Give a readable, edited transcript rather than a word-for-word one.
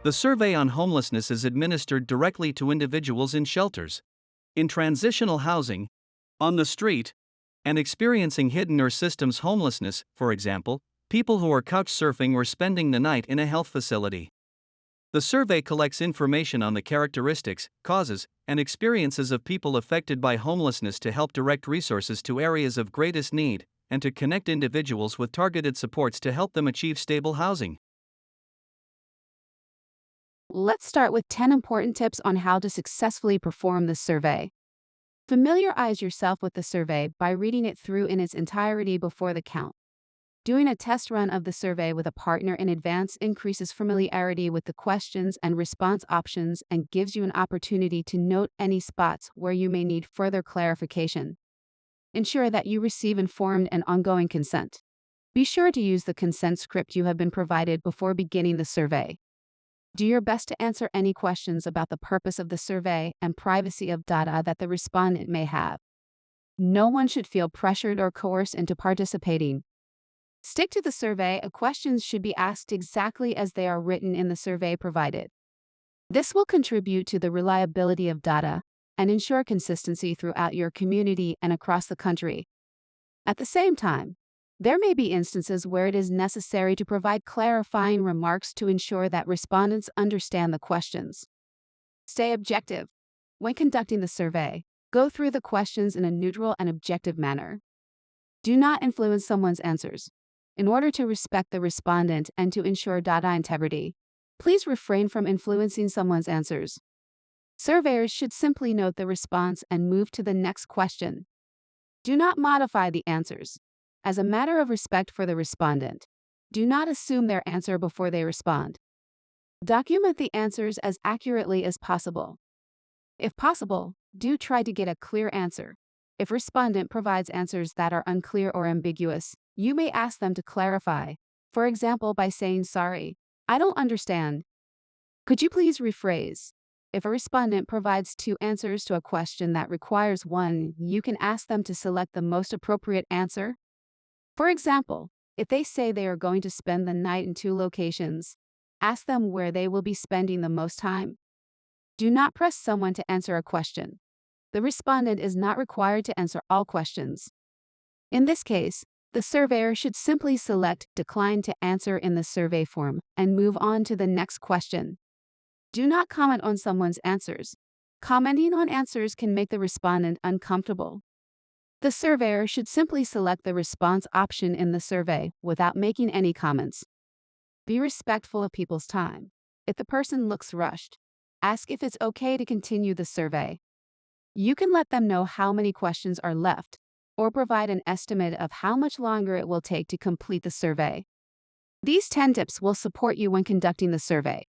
The survey on homelessness is administered directly to individuals in shelters, in transitional housing, on the street, and experiencing hidden or systems homelessness, for example, people who are couch surfing or spending the night in a health facility. The survey collects information on the characteristics, causes, and experiences of people affected by homelessness to help direct resources to areas of greatest need, and to connect individuals with targeted supports to help them achieve stable housing. Let's start with 10 important tips on how to successfully perform this survey. Familiarize yourself with the survey by reading it through in its entirety before the count. Doing a test run of the survey with a partner in advance increases familiarity with the questions and response options and gives you an opportunity to note any spots where you may need further clarification. Ensure that you receive informed and ongoing consent. Be sure to use the consent script you have been provided before beginning the survey. Do your best to answer any questions about the purpose of the survey and privacy of data that the respondent may have. No one should feel pressured or coerced into participating. Stick to the survey, and questions should be asked exactly as they are written in the survey provided. This will contribute to the reliability of data and ensure consistency throughout your community and across the country. At the same time, there may be instances where it is necessary to provide clarifying remarks to ensure that respondents understand the questions. Stay objective. When conducting the survey, go through the questions in a neutral and objective manner. Do not influence someone's answers. In order to respect the respondent and to ensure data integrity, please refrain from influencing someone's answers. Surveyors should simply note the response and move to the next question. Do not modify the answers. As a matter of respect for the respondent, do not assume their answer before they respond. Document the answers as accurately as possible. If possible, do try to get a clear answer. If respondent provides answers that are unclear or ambiguous, you may ask them to clarify, for example by saying, "Sorry, I don't understand. Could you please rephrase?" If a respondent provides two answers to a question that requires one, you can ask them to select the most appropriate answer. For example, if they say they are going to spend the night in two locations, ask them where they will be spending the most time. Do not press someone to answer a question. The respondent is not required to answer all questions. In this case, the surveyor should simply select "Decline to answer" in the survey form and move on to the next question. Do not comment on someone's answers. Commenting on answers can make the respondent uncomfortable. The surveyor should simply select the response option in the survey without making any comments. Be respectful of people's time. If the person looks rushed, ask if it's okay to continue the survey. You can let them know how many questions are left, or provide an estimate of how much longer it will take to complete the survey. These 10 tips will support you when conducting the survey.